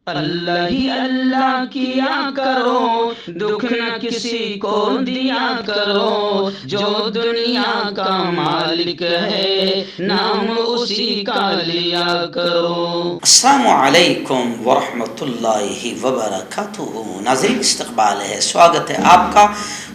اللہ ہی اللہ کیا کرو، دکھ نہ کسی کو دیا کرو، جو دنیا کا مالک ہے نام اسی کا لیا کرو۔ السلام علیکم ورحمۃ اللہ وبرکاتہ۔ ناظرین، استقبال ہے، سواگت ہے آپ کا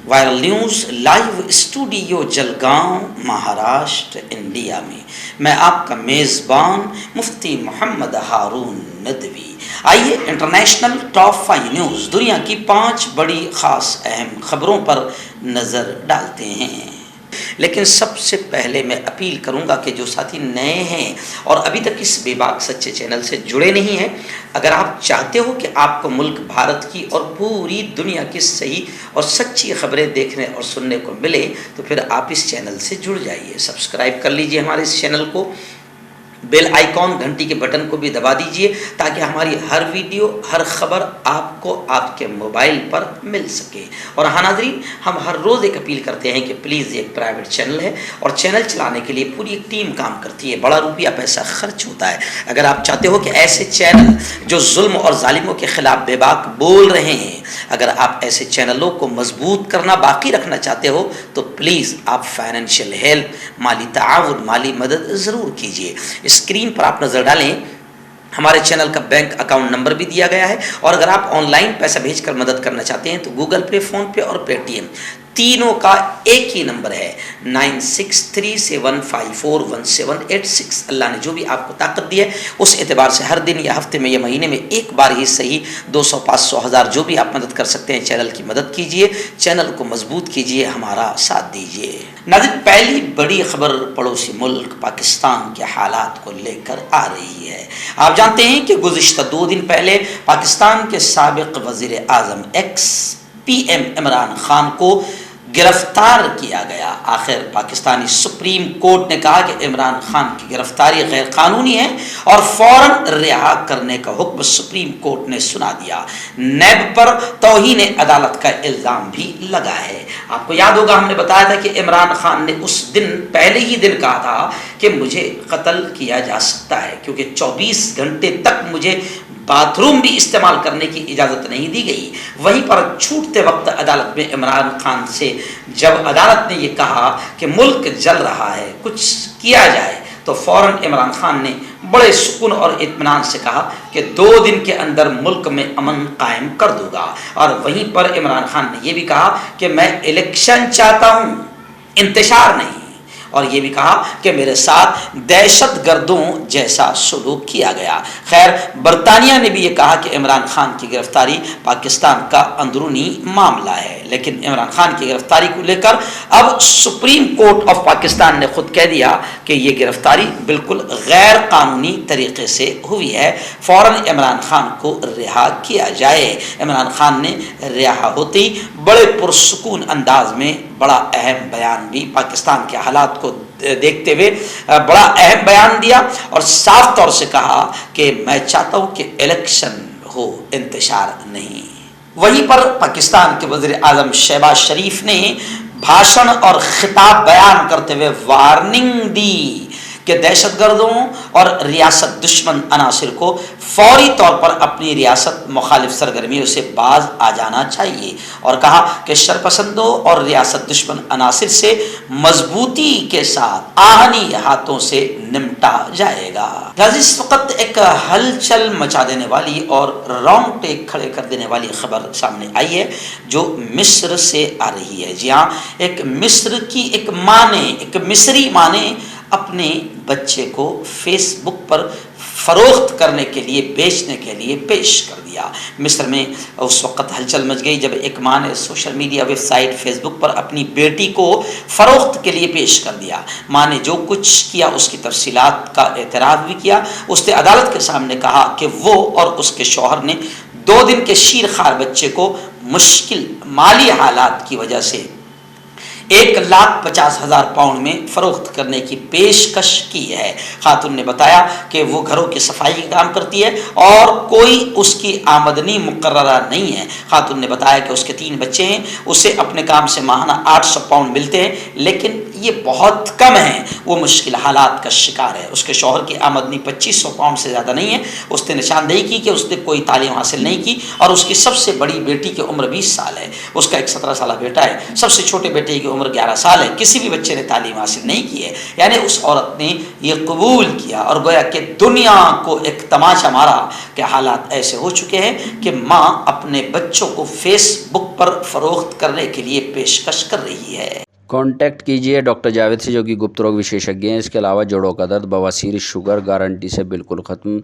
viral news live studio Jalgaon, Maharashtra, India میں۔ میں آپ کا میزبان مفتی محمد ہارون ندوی۔ آئیے انٹرنیشنل ٹاپ 5 نیوز، دنیا کی 5 بڑی خاص اہم خبروں پر نظر ڈالتے ہیں۔ لیکن سب سے پہلے میں اپیل کروں گا کہ جو ساتھی نئے ہیں اور ابھی تک اس بے باک سچے چینل سے جڑے نہیں ہیں، اگر آپ چاہتے ہو کہ آپ کو ملک بھارت کی اور پوری دنیا کی صحیح اور سچی خبریں دیکھنے اور سننے کو ملے تو پھر آپ اس چینل سے جڑ جائیے، سبسکرائب کر لیجئے ہمارے اس چینل کو، بیل آئیکن گھنٹی کے بٹن کو بھی دبا دیجئے تاکہ ہماری ہر ویڈیو، ہر خبر آپ کو آپ کے موبائل پر مل سکے۔ اور ہاں ناظرین، ہم ہر روز ایک اپیل کرتے ہیں کہ پلیز، یہ ایک پرائیویٹ چینل ہے اور چینل چلانے کے لیے پوری ایک ٹیم کام کرتی ہے، بڑا روپیہ پیسہ خرچ ہوتا ہے۔ اگر آپ چاہتے ہو کہ ایسے چینل جو ظلم اور ظالموں کے خلاف بے باک بول رہے ہیں، اگر آپ ایسے چینلوں کو مضبوط کرنا باقی رکھنا چاہتے ہو تو پلیز آپ فائنینشیل ہیلپ، مالی تعاون، مالی مدد ضرور کیجیے۔ اسکرین پر آپ نظر ڈالیں، ہمارے چینل کا بینک اکاؤنٹ نمبر بھی دیا گیا ہے، اور اگر آپ آن لائن پیسہ بھیج کر مدد کرنا چاہتے ہیں تو گوگل پے، فون پے اور پے ٹی ایم تینوں کا ایک ہی نمبر ہے، 9637541786۔ اللہ نے جو بھی آپ کو طاقت دی ہے اس اعتبار سے ہر دن یا ہفتے میں یا مہینے میں ایک بار ہی صحیح 200، 500، 1000 جو بھی آپ مدد کر سکتے ہیں چینل کی مدد کیجیے، چینل کو مضبوط کیجیے، ہمارا ساتھ دیجیے۔ ناظرین، پہلی بڑی خبر پڑوسی ملک پاکستان کے حالات کو لے کر آ رہی ہے۔ آپ جانتے ہیں کہ گزشتہ 2 دن پہلے پاکستان کے سابق وزیر اعظم ex P M Imran Khan کو گرفتار کیا گیا۔ آخر پاکستانی سپریم کورٹ نے کہا کہ عمران خان کی گرفتاری غیر قانونی ہے اور فوراً رہا کرنے کا حکم سپریم کورٹ نے سنا دیا۔ نیب پر توہین عدالت کا الزام بھی لگا ہے۔ آپ کو یاد ہوگا، ہم نے بتایا تھا کہ عمران خان نے اس دن پہلے ہی دن کہا تھا کہ مجھے قتل کیا جا سکتا ہے، کیونکہ 24 گھنٹے تک مجھے باتھ روم بھی استعمال کرنے کی اجازت نہیں دی گئی۔ وہیں پر چھوٹتے وقت عدالت میں عمران خان سے جب عدالت نے یہ کہا کہ ملک جل رہا ہے، کچھ کیا جائے، تو فوراً عمران خان نے بڑے سکون اور اطمینان سے کہا کہ 2 دن کے اندر ملک میں امن قائم کر دوں گا۔ اور وہیں پر عمران خان نے یہ بھی کہا کہ میں الیکشن چاہتا ہوں، انتشار نہیں، اور یہ بھی کہا کہ میرے ساتھ دہشت گردوں جیسا سلوک کیا گیا۔ خیر، برطانیہ نے بھی یہ کہا کہ عمران خان کی گرفتاری پاکستان کا اندرونی معاملہ ہے، لیکن عمران خان کی گرفتاری کو لے کر اب سپریم کورٹ آف پاکستان نے خود کہہ دیا کہ یہ گرفتاری بالکل غیر قانونی طریقے سے ہوئی ہے، فوراً عمران خان کو رہا کیا جائے۔ عمران خان نے رہا ہوتے ہی بڑے پرسکون انداز میں بڑا اہم بیان بھی پاکستان کے حالات کو دیکھتے ہوئے بڑا اہم بیان دیا اور صاف طور سے کہا کہ میں چاہتا ہوں کہ الیکشن ہو، انتشار نہیں۔ وہیں پر پاکستان کے وزیر اعظم شہباز شریف نے بھاشن اور خطاب بیان کرتے ہوئے وارننگ دی کہ دہشت گردوں اور ریاست دشمن عناصر کو فوری طور پر اپنی ریاست مخالف سرگرمیوں سے باز آ جانا چاہیے، اور کہا کہ شرپسندوں اور ریاست دشمن عناصر سے مضبوطی کے ساتھ آہنی ہاتھوں سے نمٹا جائے گا۔ اس وقت ایک ہلچل مچا دینے والی اور رونگٹے کھڑے کر دینے والی خبر سامنے آئی ہے جو مصر سے آ رہی ہے۔ جی ہاں، ایک مصر کی ایک ماں نے، ایک مصری ماں نے اپنے بچے کو فیس بک پر فروخت کرنے کے لیے، بیچنے کے لیے پیش کر دیا۔ مصر میں اس وقت ہلچل مچ گئی جب ایک ماں نے social media website Facebook پر اپنی بیٹی کو فروخت کے لیے پیش کر دیا۔ ماں نے جو کچھ کیا اس کی تفصیلات کا اعتراف بھی کیا۔ اس نے عدالت کے سامنے کہا کہ وہ اور اس کے شوہر نے 2 دن کے شیرخوار بچے کو مشکل مالی حالات کی وجہ سے 1,50,000 پاؤنڈ میں فروخت کرنے کی پیشکش کی ہے۔ خاتون نے بتایا کہ وہ گھروں کی صفائی کا کام کرتی ہے اور کوئی اس کی آمدنی مقررہ نہیں ہے۔ خاتون نے بتایا کہ اس کے 3 بچے ہیں، اسے اپنے کام سے ماہانہ 800 پاؤنڈ ملتے ہیں، لیکن یہ بہت کم ہیں وہ مشکل حالات کا شکار ہے. اس کے شوہر کی آمدنی 2500 پاؤنڈ سے زیادہ نہیں ہے. اس نے نشاندہی کی کہ اس نے کوئی تعلیم حاصل نہیں کی اور اس کی سب سے بڑی بیٹی کی عمر 20 سال ہے. اس کا ایک 17 سالہ بیٹا ہے. سب سے چھوٹے بیٹے کی عمر 11 سال ہے. کسی بھی بچے نے تعلیم حاصل نہیں کی ہے. یعنی اس عورت نے یہ قبول کیا اور گویا کہ دنیا کو ایک تماشا مارا کہ حالات ایسے ہو چکے ہیں کہ ماں اپنے بچوں کو فیس بک پر فروخت کرنے کے لیے پیشکش کر رہی ہے. کانٹیکٹ کیجئے ڈاکٹر جاوید سے جو کہ گپت روگ وشیشجঞ ہیں. اس کے علاوہ جوڑوں کا درد، بواسیر، شوگر گارنٹی سے بالکل ختم.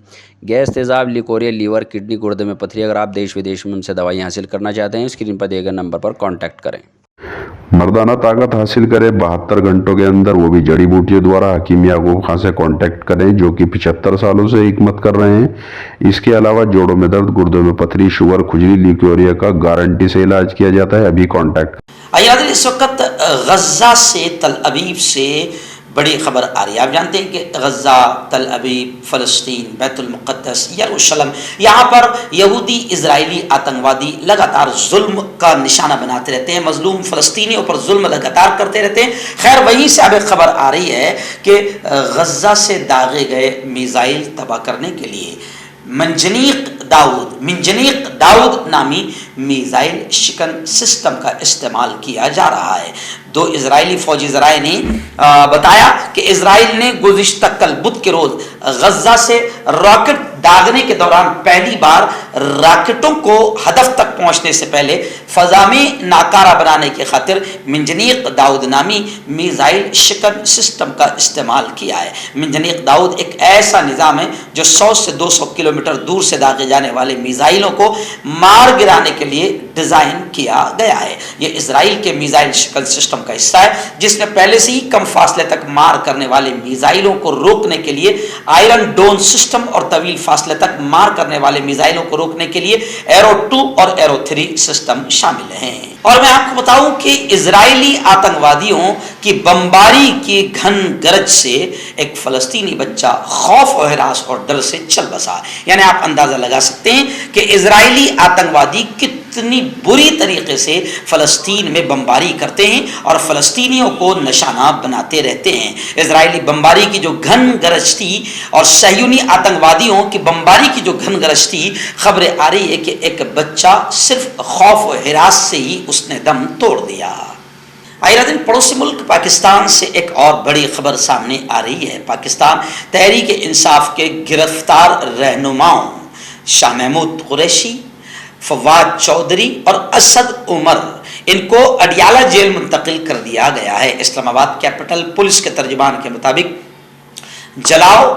گیس، تیزاب، لیکوریا، لیور، کڈنی، گردے میں پتھری. اگر آپ دیش ودیش میں ان سے دوائیں حاصل کرنا چاہتے ہیں اسکرین پر دیے گئے نمبر پر کانٹیکٹ کریں. مردانہ طاقت حاصل کرے 72 گھنٹوں کے اندر، وہ بھی جڑی بوٹیوں دوارا. حکیم یعقوب خان سے کانٹیکٹ کریں جو کہ 75 سالوں سے حکمت کر رہے ہیں. اس کے علاوہ جوڑوں میں درد، گردوں میں پتھری، شوگر، کھجلی، لیکوریا کا گارنٹی سے علاج کیا جاتا ہے. ابھی کانٹیکٹ. عزیز، اس وقت غزہ سے، تل ابیب سے بڑی خبر آ رہی ہے. آپ جانتے ہیں کہ غزہ، تل ابیب، فلسطین، بیت المقدس، یروشلم، یہاں پر یہودی اسرائیلی آتنکوادی لگاتار ظلم کا نشانہ بناتے رہتے ہیں. مظلوم فلسطینیوں پر ظلم لگاتار کرتے رہتے ہیں. خیر، وہیں سے اب ایک خبر آ رہی ہے کہ غزہ سے داغے گئے میزائل تباہ کرنے کے لیے منجنیق داؤد نامی میزائل شکن سسٹم کا استعمال کیا جا رہا ہے. 2 اسرائیلی فوجی ذرائع نے بتایا کہ اسرائیل نے گزشتہ کل بدھ کے روز غزہ سے راکٹ داغنے کے دوران پہلی بار راکٹوں کو ہدف تک پہنچنے سے پہلے فضا میں ناکارہ بنانے کی خاطر منجنیق داؤد نامی میزائل شکن سسٹم کا استعمال کیا ہے. منجنیق داؤد ایک ایسا نظام ہے جو 100 سے 200 کلومیٹر دور سے داغے جانے والے میزائلوں کو مار گرانے کے لیے ڈیزائن کیا گیا ہے. یہ اسرائیل کے میزائل شکن سسٹم کا حصہ ہے جس نے پہلے سے ہی کم فاصلے تک مار کرنے والے میزائلوں کو روکنے کے لیے آئرن ڈون سسٹم اور طویل فاصلے تک مار کرنے والے میزائلوں کو روکنے کے لیے ایرو 2 اور ایرو 3 سسٹم شامل ہیں. اور میں آپ کو بتاؤں کہ اسرائیلی آتنکوادیوں کی بمباری کی گھن گرج سے ایک فلسطینی بچہ خوف و ہراس اور ڈر سے چل بسا. یعنی آپ اندازہ لگا سکتے ہیں کہ اسرائیلی آتنکوادی کتنی بری طریقے سے فلسطین میں بمباری کرتے ہیں اور فلسطینیوں کو نشانہ بناتے رہتے ہیں. اسرائیلی بمباری کی جو گھن گرج تھی اور صہیونی آتنکوادیوں کی بمباری کی جو گھن گرج تھی، خبریں آ رہی ہے کہ ایک بچہ صرف خوف و ہراس سے ہی اس نے دم توڑ دیا. دن پڑوسی ملک پاکستان سے ایک اور بڑی خبر سامنے آ رہی ہے. پاکستان تحریک انصاف کے گرفتار رہنماؤں شاہ محمود قریشی، فواد چودھری اور اسد عمر، ان کو اڈیالہ جیل منتقل کر دیا گیا ہے. اسلام آباد کیپٹل پولیس کے ترجمان کے مطابق جلاؤ،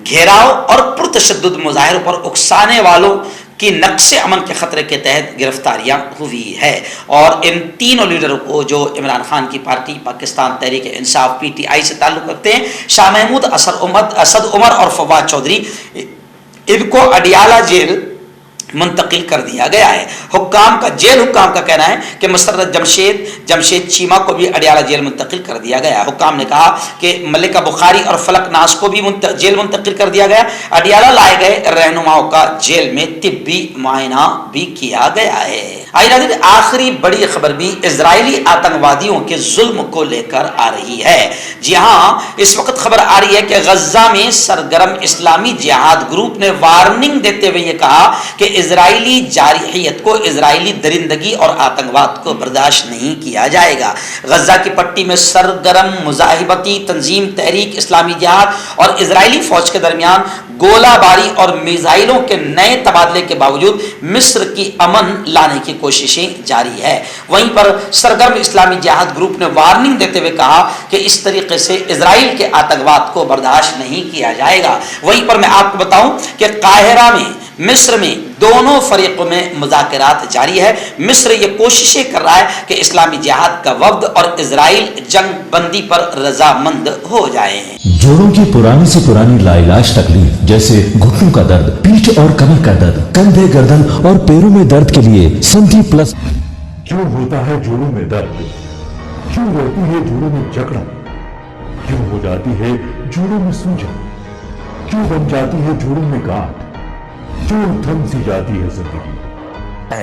گھیراؤ اور پرتشدد مظاہروں پر اکسانے والوں کی نقص امن کے خطرے کے تحت گرفتاریاں ہوئی ہے. اور ان تینوں لیڈروں کو جو عمران خان کی پارٹی پاکستان تحریک انصاف PTI سے تعلق رکھتے ہیں، شاہ محمود، اسد عمر اور فواد چودھری، ان کو اڈیالہ جیل منتقل کر دیا گیا ہے. حکام کا کہنا ہے کہ مسرت جمشید چیمہ کو بھی اڈیالہ جیل منتقل کر دیا گیا. حکام نے کہا کہ ملکہ بخاری اور فلک ناز کو بھی جیل منتقل کر دیا گیا. اڈیالہ لائے گئے رہنماؤں کا جیل میں طبی معائنہ بھی کیا گیا ہے. آخری بڑی خبر بھی اسرائیلی آتنکوادیوں کے ظلم کو لے کر آ رہی ہے. جی ہاں، اس وقت خبر آ رہی ہے کہ غزہ میں سرگرم اسلامی جہاد گروپ نے وارننگ دیتے ہوئے یہ کہا کہ اسرائیلی جارحیت کو، اسرائیلی درندگی اور آتنکواد کو برداشت نہیں کیا جائے گا. غزہ کی پٹی میں سرگرم مذاہبتی تنظیم تحریک اسلامی جہاد اور اسرائیلی فوج کے درمیان گولہ باری اور میزائلوں کے نئے تبادلے کے باوجود مصر کی امن لانے کی کوششیں جاری ہے. وہیں پر سرگرم اسلامی جہاد گروپ نے وارننگ دیتے ہوئے کہا کہ اس طریقے سے اسرائیل کے آتنکواد کو برداشت نہیں کیا جائے گا. وہیں پر میں آپ کو بتاؤں کہ قاہرہ میں، مصر میں دونوں فریقوں میں مذاکرات جاری ہے. مصر یہ کوششیں کر رہا ہے کہ اسلامی جہاد کا وفد اور اسرائیل جنگ بندی پر رضامند ہو جائیں. جوڑوں کی پرانی سے پرانی لاعلاج تکلیف جیسے گھٹنوں کا درد، پیٹھ اور کمر کا درد، کندھے، گردن اور پیروں میں درد کے لیے سندھی پلس. کیوں ہوتا ہے جوڑوں میں درد؟ کیوں رہتی ہے جوڑوں میں جکڑن؟ کیوں ہو جاتی ہے جوڑوں میں سوجن؟ کیوں بن جاتی ہے جوڑوں میں گاٹھ؟ کیوں تھم سی جاتی ہے زندگی؟